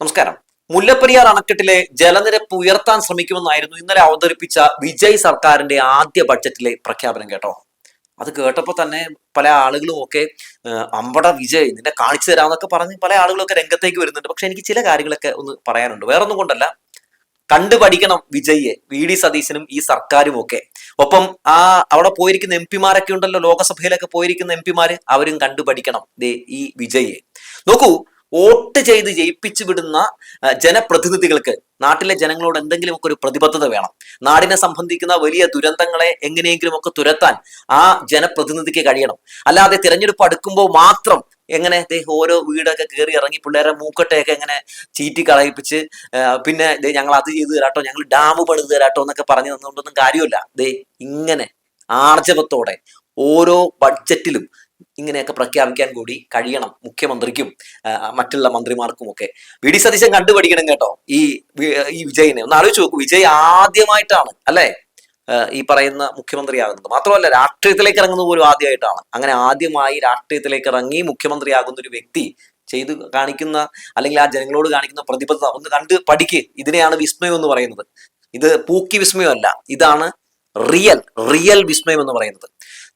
നമസ്കാരം. മുല്ലപ്പെരിയാർ അണക്കെട്ടിലെ ജലനിരപ്പ് ഉയർത്താൻ ശ്രമിക്കുമെന്നായിരുന്നു ഇന്നലെ അവതരിപ്പിച്ച വിജയ് സർക്കാരിന്റെ ആദ്യ ബഡ്ജറ്റിലെ പ്രഖ്യാപനം. കേട്ടോ, അത് കേട്ടപ്പോൾ തന്നെ പല ആളുകളും ഒക്കെ അമ്പട വിജയ് നിന്നെ കാണിച്ചു തരാമെന്നൊക്കെ പറഞ്ഞ് പല ആളുകളൊക്കെ രംഗത്തേക്ക് വരുന്നുണ്ട്. പക്ഷെ എനിക്ക് ചില കാര്യങ്ങളൊക്കെ ഒന്ന് പറയാനുണ്ട്. വേറൊന്നും കൊണ്ടല്ല, കണ്ടുപഠിക്കണം വിജയ്യെ, വി സതീശനും ഈ സർക്കാരും ഒക്കെ. ഒപ്പം അവിടെ പോയിരിക്കുന്ന എം പിമാരൊക്കെ ഉണ്ടല്ലോ, ലോകസഭയിലൊക്കെ പോയിരിക്കുന്ന എം പിമാര്, അവരും കണ്ടുപഠിക്കണം ഈ വിജയ്യെ. നോക്കൂ, വോട്ട് ചെയ്ത് ജയിപ്പിച്ചു വിടുന്ന ജനപ്രതിനിധികൾക്ക് നാട്ടിലെ ജനങ്ങളോട് എന്തെങ്കിലുമൊക്കെ ഒരു പ്രതിബദ്ധത വേണം. നാടിനെ സംബന്ധിക്കുന്ന വലിയ ദുരന്തങ്ങളെ എങ്ങനെയെങ്കിലും ഒക്കെ തുരത്താൻ ആ ജനപ്രതിനിധിക്ക് കഴിയണം. അല്ലാതെ തിരഞ്ഞെടുപ്പ് അടുക്കുമ്പോൾ മാത്രം എങ്ങനെ ഓരോ വീടൊക്കെ കയറി ഇറങ്ങി പിള്ളേരെ മൂക്കട്ടയൊക്കെ എങ്ങനെ ചീറ്റി കളയിപ്പിച്ച് പിന്നെ ഞങ്ങൾ അത് ചെയ്തു തരാട്ടോ, ഞങ്ങൾ ഡാം പണിത് തരാട്ടോ എന്നൊക്കെ പറഞ്ഞു തന്നുകൊണ്ടൊന്നും കാര്യമില്ല. ഇങ്ങനെ ആർജവത്തോടെ ഓരോ ബഡ്ജറ്റിലും ഇങ്ങനെയൊക്കെ പ്രഖ്യാപിക്കാൻ കൂടി കഴിയണം മുഖ്യമന്ത്രിക്കും മറ്റുള്ള മന്ത്രിമാർക്കും ഒക്കെ. വി സതീശൻ കണ്ടുപഠിക്കണം കേട്ടോ ഈ വിജയിനെ. ഒന്ന് ആലോചിച്ച് നോക്കൂ, വിജയ് ആദ്യമായിട്ടാണ് അല്ലെ ഈ പറയുന്ന മുഖ്യമന്ത്രിയാകുന്നത്. മാത്രമല്ല, രാഷ്ട്രീയത്തിലേക്ക് ഇറങ്ങുന്നത് പോലും ആദ്യമായിട്ടാണ്. അങ്ങനെ ആദ്യമായി രാഷ്ട്രീയത്തിലേക്ക് ഇറങ്ങി മുഖ്യമന്ത്രിയാകുന്ന ഒരു വ്യക്തി ചെയ്ത് കാണിക്കുന്ന, അല്ലെങ്കിൽ ആ ജനങ്ങളോട് കാണിക്കുന്ന പ്രതിബദ്ധത ഒന്ന് കണ്ട് പഠിക്ക്. ഇതിനെയാണ് വിസ്മയം എന്ന് പറയുന്നത്. ഇത് പൂക്കി വിസ്മയമല്ല, ഇതാണ് റിയൽ വിസ്മയം എന്ന് പറയുന്നത്.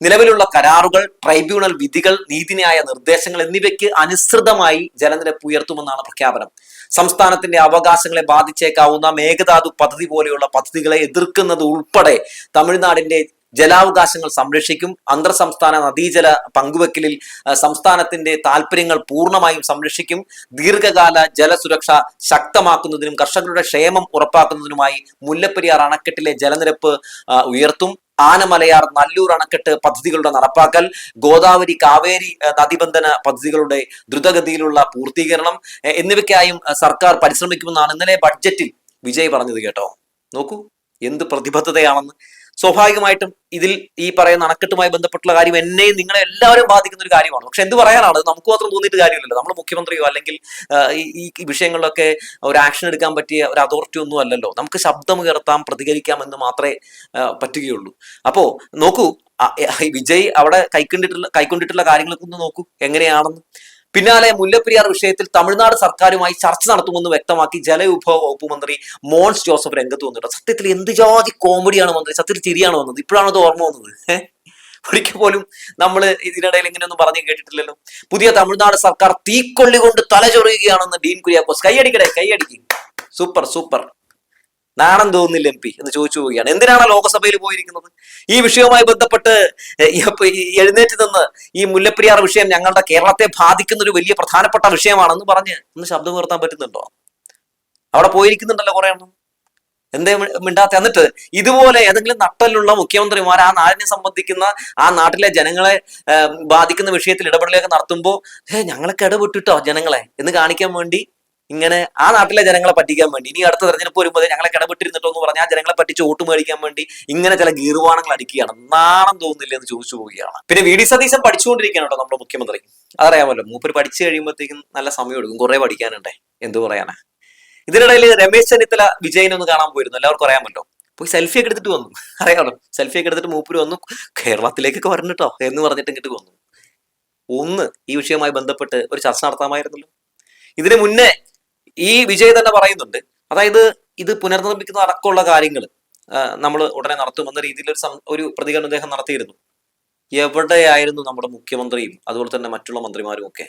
നിലവിലുള്ള കരാറുകൾ, ട്രൈബ്യൂണൽ വിധികൾ, നീതിന്യായ നിർദ്ദേശങ്ങൾ എന്നിവയ്ക്ക് അനുസൃതമായി ജലനിരപ്പ് ഉയർത്തുമെന്നാണ് പ്രഖ്യാപനം. സംസ്ഥാനത്തിന്റെ അവകാശങ്ങളെ ബാധിച്ചേക്കാവുന്ന മേഘധാതു പദ്ധതി പോലെയുള്ള പദ്ധതികളെ എതിർക്കുന്നത് ഉൾപ്പെടെ തമിഴ്നാടിന്റെ ജലാവകാശങ്ങൾ സംരക്ഷിക്കും. അന്തർ സംസ്ഥാന നദീജല പങ്കുവെക്കലിൽ സംസ്ഥാനത്തിന്റെ താല്പര്യങ്ങൾ പൂർണ്ണമായും സംരക്ഷിക്കും. ദീർഘകാല ജലസുരക്ഷ ശക്തമാക്കുന്നതിനും കർഷകരുടെ ക്ഷേമം ഉറപ്പാക്കുന്നതിനുമായി മുല്ലപ്പെരിയാർ അണക്കെട്ടിലെ ജലനിരപ്പ് ഉയർത്തും. ആനമലയാർ, നല്ലൂർ അണക്കെട്ട് പദ്ധതികളുടെ നടപ്പാക്കൽ, ഗോദാവരി കാവേരി നദീബന്ധന പദ്ധതികളുടെ ദ്രുതഗതിയിലുള്ള പൂർത്തീകരണം എന്നിവയ്ക്കായും സർക്കാർ പരിശ്രമിക്കുമെന്നാണ് ഇന്നലെ ബഡ്ജറ്റിൽ വിജയ് പറഞ്ഞത്. കേട്ടോ, നോക്കൂ എന്ത് പ്രതിബദ്ധതയാണെന്ന്. സ്വാഭാവികമായിട്ടും ഇതിൽ ഈ പറയുന്ന അണക്കെട്ടുമായി ബന്ധപ്പെട്ടുള്ള കാര്യം എന്നെയും നിങ്ങളെ എല്ലാവരും ബാധിക്കുന്ന ഒരു കാര്യമാണ്. പക്ഷെ എന്ത് പറയാനാണ്, നമുക്ക് മാത്രം തോന്നിയിട്ട് കാര്യമില്ലല്ലോ. നമ്മൾ മുഖ്യമന്ത്രിയോ അല്ലെങ്കിൽ ഈ വിഷയങ്ങളിലൊക്കെ ഒരു ആക്ഷൻ എടുക്കാൻ പറ്റിയ ഒരു അതോറിറ്റി ഒന്നും അല്ലല്ലോ. നമുക്ക് ശബ്ദമുയർത്താം, പ്രതികരിക്കാം എന്ന് മാത്രമേ പറ്റുകയുള്ളൂ. അപ്പോ നോക്കൂ, വിജയ് അവിടെ കൈക്കൊണ്ടിട്ടുള്ള കാര്യങ്ങളൊക്കെ ഒന്ന് നോക്കൂ എങ്ങനെയാണെന്ന്. പിന്നാലെ മുല്ലപ്പെരിയാർ വിഷയത്തിൽ തമിഴ്നാട് സർക്കാരുമായി ചർച്ച നടത്തുമെന്ന് വ്യക്തമാക്കി ജലവിഭവ വകുപ്പ് മന്ത്രി മോൻസ് ജോസഫ് രംഗത്ത് വന്നിട്ടുണ്ട്. സത്യത്തിൽ എന്ത് ജാതി കോമഡിയാണ് മന്ത്രി, സത്യത്തിൽ ചിരിയാണ് വന്നത്. ഇപ്പോഴാണ് അത് ഓർമ്മ വന്നത്. ഒരിക്കൽ പോലും നമ്മൾ ഇതിനിടയിൽ ഇങ്ങനെയൊന്നും പറഞ്ഞു കേട്ടിട്ടില്ലല്ലോ. പുതിയ തമിഴ്നാട് സർക്കാർ തീക്കൊള്ളി കൊണ്ട് തലചൊറിയുകയാണെന്ന് ഡീൻ കുര്യാക്കോസ്. കൈയടിക്കും. സൂപ്പർ. നാണം തോന്നുന്നില്ല എം പി എന്ന് ചോദിച്ചു പോവുകയാണ്. എന്തിനാണ് ലോകസഭയിൽ പോയിരിക്കുന്നത്? ഈ വിഷയവുമായി ബന്ധപ്പെട്ട് എഴുന്നേറ്റ് നിന്ന് ഈ മുല്ലപ്പെരിയാർ വിഷയം ഞങ്ങളുടെ കേരളത്തെ ബാധിക്കുന്ന ഒരു വലിയ പ്രധാനപ്പെട്ട വിഷയമാണെന്ന് പറഞ്ഞ് ഒന്ന് ശബ്ദം ഉയർത്താൻ പറ്റുന്നുണ്ടോ? അവിടെ പോയിരിക്കുന്നുണ്ടല്ലോ കുറെ എണ്ണം. എന്തേ മിണ്ടാത്ത? എന്നിട്ട് ഇതുപോലെ ഏതെങ്കിലും നട്ടലുള്ള മുഖ്യമന്ത്രിമാർ ആ നാടിനെ സംബന്ധിക്കുന്ന, ആ നാട്ടിലെ ജനങ്ങളെ ബാധിക്കുന്ന വിഷയത്തിൽ ഇടപെടലൊക്കെ നടത്തുമ്പോൾ ഞങ്ങളൊക്കെ ഇടപെട്ടിട്ടോ ജനങ്ങളെ എന്ന് കാണിക്കാൻ വേണ്ടി, ഇങ്ങനെ ആ നാട്ടിലെ ജനങ്ങളെ പറ്റിക്കാൻ വേണ്ടി, ഇനി അടുത്ത തെരഞ്ഞെടുപ്പ് വരുമ്പോൾ ഞങ്ങളെ കിടപെട്ടിരുന്നിട്ടോ എന്ന് പറഞ്ഞാൽ ആ ജനങ്ങളെ പറ്റിച്ച് വോട്ട് മേടിക്കാൻ വേണ്ടി ഇങ്ങനെ ചില ഗീർവാണങ്ങൾ അടിക്കുകയാണ്. നാണം തോന്നുന്നില്ല എന്ന് ചോദിച്ചു പോവുകയാണ്. പിന്നെ വി സതീശൻ പഠിച്ചുകൊണ്ടിരിക്കുകയാണ് കേട്ടോ നമ്മുടെ മുഖ്യമന്ത്രി. അതറിയാമല്ലോ, മൂപ്പര് പഠിച്ചു കഴിയുമ്പോഴത്തേക്കും നല്ല സമയം എടുക്കും, കുറെ പഠിക്കാനുണ്ടേ. എന്തു പറയാനാ. ഇതിനിടയിൽ രമേശ് ചെന്നിത്തല വിജയനൊന്ന് കാണാൻ പോയിരുന്നു, എല്ലാവർക്കും അറിയാമല്ലോ. പോയി സെൽഫി ഒക്കെ എടുത്തിട്ട് വന്നു. അറിയാമല്ലോ, സെൽഫി ഒക്കെ എടുത്തിട്ട് മൂപ്പര് വന്നു, കേരളത്തിലേക്കൊക്കെ വരണിട്ടോ എന്ന് പറഞ്ഞിട്ട് ഇങ്ങോട്ട് വന്നു. ഈ വിഷയവുമായി ബന്ധപ്പെട്ട് ഒരു ചർച്ച നടത്താമായിരുന്നല്ലോ. ഇതിനു മുന്നേ ഈ വിജയ് തന്നെ പറയുന്നുണ്ട്, അതായത് ഇത് പുനർനിർമ്മിക്കുന്ന അടക്കമുള്ള കാര്യങ്ങൾ നമ്മൾ ഉടനെ നടത്തുമെന്ന രീതിയിൽ ഒരു പ്രതികരണം അദ്ദേഹം നടത്തിയിരുന്നു. എവിടെയായിരുന്നു നമ്മുടെ മുഖ്യമന്ത്രിയും അതുപോലെ തന്നെ മറ്റുള്ള മന്ത്രിമാരും ഒക്കെ?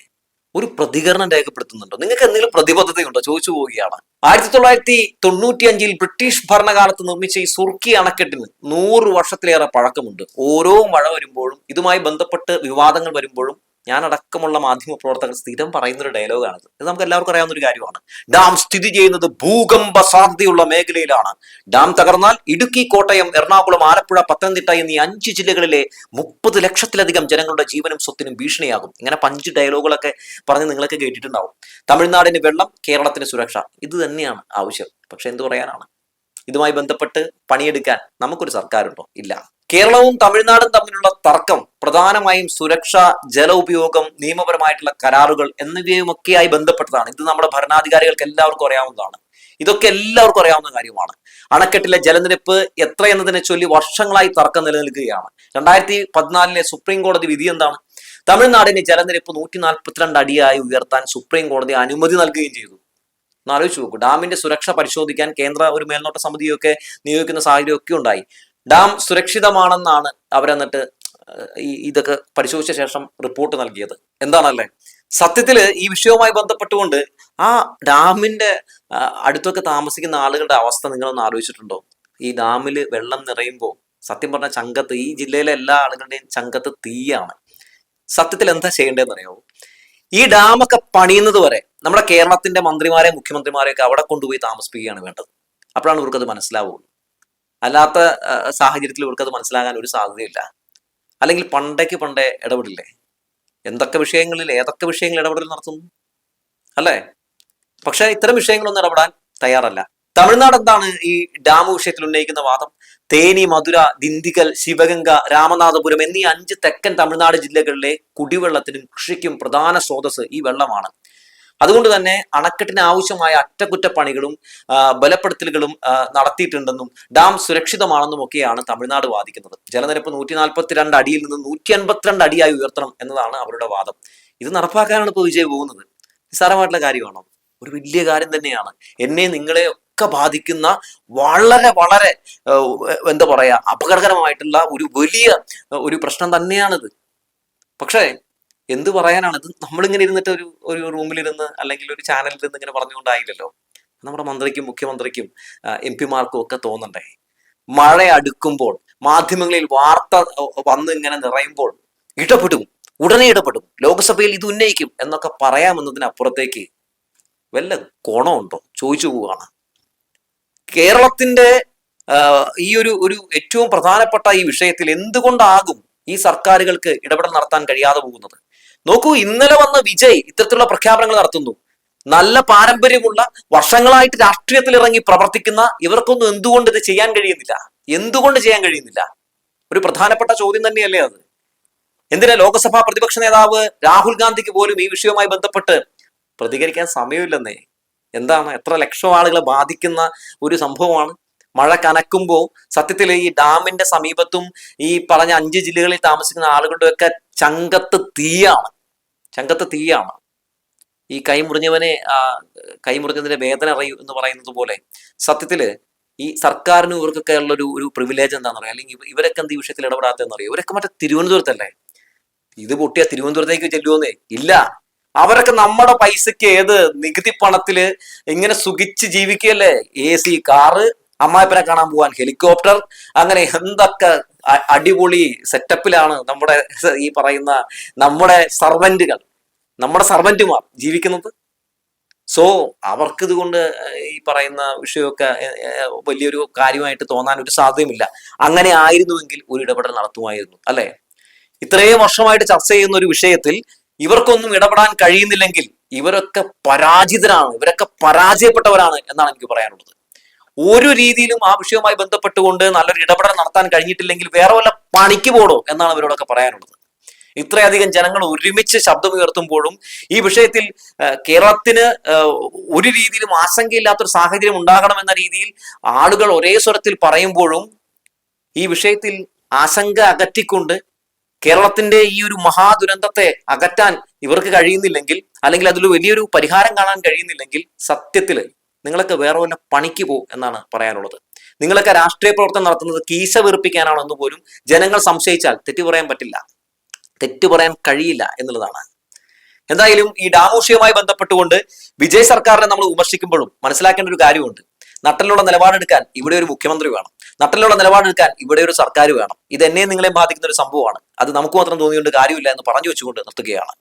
ഒരു പ്രതികരണം രേഖപ്പെടുത്തുന്നുണ്ടോ? നിങ്ങൾക്ക് എന്തെങ്കിലും പ്രതിബദ്ധതയുണ്ടോ ചോദിച്ചു പോവുകയാണ്. 1995 ബ്രിട്ടീഷ് ഭരണകാലത്ത് നിർമ്മിച്ച ഈ സുർക്കി അണക്കെട്ടിന് 100 വർഷത്തിലേറെ പഴക്കമുണ്ട്. ഓരോ മഴ വരുമ്പോഴും ഇതുമായി ബന്ധപ്പെട്ട് വിവാദങ്ങൾ വരുമ്പോഴും ഞാൻ അടക്കമുള്ള മാധ്യമ പ്രവർത്തകർ സ്ഥിരം പറയുന്ന ഒരു ഡയലോഗാണിത്. ഇത് നമുക്ക് എല്ലാവർക്കും അറിയാവുന്ന ഒരു കാര്യമാണ്. ഡാം സ്ഥിതി ചെയ്യുന്നത് ഭൂകമ്പ സാധ്യതയുള്ള മേഖലയിലാണ്. ഡാം തകർന്നാൽ ഇടുക്കി, കോട്ടയം, എറണാകുളം, ആലപ്പുഴ, പത്തനംതിട്ട എന്നീ 5 ജില്ലകളിലെ 30 ലക്ഷത്തിലധികം ജനങ്ങളുടെ ജീവനും സ്വത്തിനും ഭീഷണിയാകും. ഇങ്ങനെ 5 ഡയലോഗുകളൊക്കെ പറഞ്ഞ് നിങ്ങളൊക്കെ കേട്ടിട്ടുണ്ടാവും. തമിഴ്നാടിന് വെള്ളം, കേരളത്തിന് സുരക്ഷ, ഇത് തന്നെയാണ് ആവശ്യം. പക്ഷെ എന്തു പറയാനാണ്, ഇതുമായി ബന്ധപ്പെട്ട് പണിയെടുക്കാൻ നമുക്കൊരു സർക്കാരുണ്ടോ? ഇല്ല. കേരളവും തമിഴ്നാടും തമ്മിലുള്ള തർക്കം പ്രധാനമായും സുരക്ഷ, ജല ഉപയോഗം, നിയമപരമായിട്ടുള്ള കരാറുകൾ എന്നിവയുമൊക്കെയായി ബന്ധപ്പെട്ടതാണ്. ഇത് നമ്മുടെ ഭരണാധികാരികൾക്ക് എല്ലാവർക്കും അറിയാവുന്നതാണ്. ഇതൊക്കെ എല്ലാവർക്കും അറിയാവുന്ന കാര്യമാണ്. അണക്കെട്ടിലെ ജലനിരപ്പ് എത്രയെന്നതിനെ ചൊല്ലി വർഷങ്ങളായി തർക്കം നിലനിൽക്കുകയാണ്. 2014 സുപ്രീം കോടതി വിധി എന്താണ്? തമിഴ്നാടിന് ജലനിരപ്പ് 142 അടിയായി ഉയർത്താൻ സുപ്രീം കോടതി അനുമതി നൽകുകയും ചെയ്തു. ഒന്ന് ആലോചിച്ച് നോക്കൂ. ഡാമിന്റെ സുരക്ഷ പരിശോധിക്കാൻ കേന്ദ്ര ഒരു മേൽനോട്ട സമിതിയൊക്കെ നിയോഗിക്കുന്ന സാഹചര്യമൊക്കെ ഉണ്ടായി. ഡാം സുരക്ഷിതമാണെന്നാണ് അവരെന്നിട്ട് ഇതൊക്കെ പരിശോധിച്ച ശേഷം റിപ്പോർട്ട് നൽകിയത്. എന്താണല്ലേ? സത്യത്തില് ഈ വിഷയവുമായി ബന്ധപ്പെട്ടുകൊണ്ട് ആ ഡാമിന്റെ അടുത്തൊക്കെ താമസിക്കുന്ന ആളുകളുടെ അവസ്ഥ നിങ്ങളൊന്ന് ആലോചിച്ചിട്ടുണ്ടോ? ഈ ഡാമില് വെള്ളം നിറയുമ്പോൾ സത്യം പറഞ്ഞ ചങ്കത്ത്, ഈ ജില്ലയിലെ എല്ലാ ആളുകളുടെയും ചങ്കത്ത് തീയാണ്. സത്യത്തിൽ എന്താ ചെയ്യേണ്ടതെന്ന് അറിയാമോ? ഈ ഡാമൊക്കെ പണിയുന്നത് വരെ നമ്മുടെ കേരളത്തിന്റെ മന്ത്രിമാരെ മുഖ്യമന്ത്രിമാരെയൊക്കെ അവിടെ കൊണ്ടുപോയി താമസിപ്പിക്കുകയാണ് വേണ്ടത്. അപ്പോഴാണ് ഇവർക്കത് മനസ്സിലാവുള്ളൂ. അല്ലാത്ത സാഹചര്യത്തിൽ ഇവർക്കത് മനസ്സിലാകാൻ ഒരു സാധ്യതയില്ല. അല്ലെങ്കിൽ പണ്ടേ ഇടപെടില്ലേ? എന്തൊക്കെ വിഷയങ്ങളിൽ ഏതൊക്കെ വിഷയങ്ങൾ ഇടപെടൽ നടത്തുന്നു അല്ലേ? പക്ഷെ ഇത്തരം വിഷയങ്ങളൊന്നും ഇടപെടാൻ തയ്യാറല്ല. തമിഴ്നാട് എന്താണ് ഈ ഡാം വിഷയത്തിൽ ഉന്നയിക്കുന്ന വാദം? തേനി, മധുര, ദിണ്ടിഗൽ, ശിവഗംഗ, രാമനാഥപുരം എന്നീ 5 തെക്കൻ തമിഴ്നാട് ജില്ലകളിലെ കുടിവെള്ളത്തിനും കൃഷിക്കും പ്രധാന സ്രോതസ് ഈ വെള്ളമാണ്. അതുകൊണ്ട് തന്നെ അണക്കെട്ടിന് ആവശ്യമായ അറ്റകുറ്റപ്പണികളും ബലപ്പെടുത്തലുകളും നടത്തിയിട്ടുണ്ടെന്നും ഡാം സുരക്ഷിതമാണെന്നും ഒക്കെയാണ് തമിഴ്നാട് വാദിക്കുന്നത്. ജലനിരപ്പ് 142 അടിയിൽ നിന്ന് 152 അടിയായി ഉയർത്തണം എന്നതാണ് അവരുടെ വാദം. ഇത് നടപ്പാക്കാനാണ് ഇപ്പോൾ വിജയ് പോകുന്നത്. നിസ്സാരമായിട്ടുള്ള കാര്യമാണോ? ഒരു വലിയ കാര്യം തന്നെയാണ്. എന്നെ നിങ്ങളെ ഒക്കെ ബാധിക്കുന്ന വളരെ വളരെ എന്താ പറയാ അപകടകരമായിട്ടുള്ള ഒരു വലിയ ഒരു പ്രശ്നം തന്നെയാണിത്. പക്ഷേ എന്ത് പറയാനാണ് ഇത്? നമ്മളിങ്ങനെ ഇരുന്നിട്ട് ഒരു റൂമിലിരുന്ന് അല്ലെങ്കിൽ ഒരു ചാനലിൽ ഇരുന്ന് ഇങ്ങനെ പറഞ്ഞുകൊണ്ടായില്ലല്ലോ. നമ്മുടെ മന്ത്രിക്കും മുഖ്യമന്ത്രിക്കും MP-മാർക്കും ഒക്കെ തോന്നണ്ടേ? മഴ അടുക്കുമ്പോൾ മാധ്യമങ്ങളിൽ വാർത്ത വന്ന് ഇങ്ങനെ നിറയുമ്പോൾ ഇടപെടും, ഉടനെ ഇടപെടും, ലോക്സഭയിൽ ഇത് ഉന്നയിക്കും എന്നൊക്കെ പറയാമെന്നതിനപ്പുറത്തേക്ക് വല്ല ഗുണമുണ്ടോ ചോദിച്ചു പോവുകയാണ്. കേരളത്തിന്റെ ഈ ഒരു ഏറ്റവും പ്രധാനപ്പെട്ട ഈ വിഷയത്തിൽ എന്തുകൊണ്ടാകും ഈ സർക്കാരുകൾക്ക് ഇടപെടൽ നടത്താൻ കഴിയാതെ പോകുന്നത്? നോക്കൂ, ഇന്നലെ വന്ന വിജയ് ഇത്തരത്തിലുള്ള പ്രഖ്യാപനങ്ങൾ നടത്തുന്നു. നല്ല പാരമ്പര്യമുള്ള വർഷങ്ങളായിട്ട് രാഷ്ട്രീയത്തിൽ ഇറങ്ങി പ്രവർത്തിക്കുന്ന ഇവർക്കൊന്നും എന്തുകൊണ്ട് ഇത് ചെയ്യാൻ കഴിയുന്നില്ല? എന്തുകൊണ്ട് ചെയ്യാൻ കഴിയുന്നില്ല? ഒരു പ്രധാനപ്പെട്ട ചോദ്യം തന്നെയല്ലേ അത്? എന്തിനാ ലോക്സഭാ പ്രതിപക്ഷ നേതാവ് രാഹുൽ ഗാന്ധിക്ക് പോലും ഈ വിഷയവുമായി ബന്ധപ്പെട്ട് പ്രതികരിക്കാൻ സമയമില്ലെന്നേ? എന്താണ്, എത്ര ലക്ഷം ആളുകളെ ബാധിക്കുന്ന ഒരു സംഭവമാണ്. മഴ കനക്കുമ്പോൾ സത്യത്തിൽ ഈ ഡാമിന്റെ സമീപത്തും ഈ പറഞ്ഞ 5 ജില്ലകളിൽ താമസിക്കുന്ന ആളുകളുടെ ഒക്കെ ചങ്കത്ത് തീയാണ്. ഈ കൈമുറിഞ്ഞതിന്റെ വേദന അറിയൂ എന്ന് പറയുന്നത് പോലെ സത്യത്തില് ഈ സർക്കാരിന് ഇവർക്കൊക്കെ ഉള്ള ഒരു പ്രിവിലേജ് എന്താണെന്ന് അറിയാം. അല്ലെങ്കിൽ ഇവരൊക്കെ എന്ത് ഈ വിഷയത്തിൽ ഇടപെടാത്തെന്ന് അറിയാം. ഇവരൊക്കെ മറ്റേ തിരുവനന്തപുരത്തല്ലേ? ഇത് പൊട്ടിയ തിരുവനന്തപുരത്തേക്ക് ചെല്ലുവോന്നേ? ഇല്ല. അവരൊക്കെ നമ്മുടെ പൈസക്ക് നികുതി പണത്തില് ഇങ്ങനെ സുഖിച്ച് ജീവിക്കുകയല്ലേ. AC കാറ്, അമ്മായിപ്പനെ കാണാൻ പോവാൻ ഹെലികോപ്റ്റർ, അങ്ങനെ എന്തൊക്കെ അടിപൊളി സെറ്റപ്പിലാണ് നമ്മുടെ ഈ പറയുന്ന നമ്മുടെ സർവന്റുമാർ ജീവിക്കുന്നത്. സോ അവർക്ക് ഇതുകൊണ്ട് ഈ പറയുന്ന വിഷയമൊക്കെ വലിയൊരു കാര്യമായിട്ട് തോന്നാൻ ഒരു സാധ്യതയുമില്ല. അങ്ങനെ ആയിരുന്നുവെങ്കിൽ ഒരു ഇടപെടൽ നടത്തുമായിരുന്നു അല്ലെ? ഇത്രയും വർഷമായിട്ട് ചർച്ച ചെയ്യുന്ന ഒരു വിഷയത്തിൽ ഇവർക്കൊന്നും ഇടപെടാൻ കഴിയുന്നില്ലെങ്കിൽ ഇവരൊക്കെ പരാജിതരാണ്, ഇവരൊക്കെ പരാജയപ്പെട്ടവരാണ് എന്നാണ് എനിക്ക് പറയാനുള്ളത്. ഒരു രീതിയിലും ആ വിഷയവുമായി ബന്ധപ്പെട്ടുകൊണ്ട് നല്ലൊരു ഇടപെടൽ നടത്താൻ കഴിഞ്ഞിട്ടില്ലെങ്കിൽ വേറെ വല്ല പണിക്ക് പോടോ എന്നാണ് അവരോടൊക്കെ പറയാനുള്ളത്. ഇത്രയധികം ജനങ്ങൾ ഒരുമിച്ച് ശബ്ദമുയർത്തുമ്പോഴും ഈ വിഷയത്തിൽ കേരളത്തിന് ഒരു രീതിയിലും ആശങ്കയില്ലാത്തൊരു സാഹചര്യം ഉണ്ടാകണമെന്ന രീതിയിൽ ആളുകൾ ഒരേ സ്വരത്തിൽ പറയുമ്പോഴും ഈ വിഷയത്തിൽ ആശങ്ക അകറ്റിക്കൊണ്ട് കേരളത്തിന്റെ ഈ ഒരു മഹാദുരന്തത്തെ അകറ്റാൻ ഇവർക്ക് കഴിയുന്നില്ലെങ്കിൽ, അല്ലെങ്കിൽ അതിൽ വലിയൊരു പരിഹാരം കാണാൻ കഴിയുന്നില്ലെങ്കിൽ സത്യത്തില് നിങ്ങളൊക്കെ വേറെ വല്ല പണിക്ക് പോകും എന്നാണ് പറയാനുള്ളത്. നിങ്ങളൊക്കെ രാഷ്ട്രീയ പ്രവർത്തനം നടത്തുന്നത് കീശ വീർപ്പിക്കാനാണോ എന്ന് പോലും ജനങ്ങൾ സംശയിച്ചാൽ തെറ്റു പറയാൻ കഴിയില്ല എന്നുള്ളതാണ്. എന്തായാലും ഈ ഡാം വിഷയവുമായി ബന്ധപ്പെട്ടുകൊണ്ട് വിജയ് സർക്കാരിനെ നമ്മൾ വിമർശിക്കുമ്പോഴും മനസ്സിലാക്കേണ്ട ഒരു കാര്യമുണ്ട്. നട്ടലുള്ള നിലപാടെടുക്കാൻ ഇവിടെ ഒരു മുഖ്യമന്ത്രി വേണം, നട്ടലുള്ള നിലപാടെടുക്കാൻ ഇവിടെ ഒരു സർക്കാർ വേണം. ഇത് എന്നെ നിങ്ങളെ ബാധിക്കുന്ന ഒരു സംഭവമാണ്. അത് നമുക്ക് മാത്രം തോന്നിയുകൊണ്ട് കാര്യമില്ല എന്ന് പറഞ്ഞു വെച്ചുകൊണ്ട് നിർത്തുകയാണ്.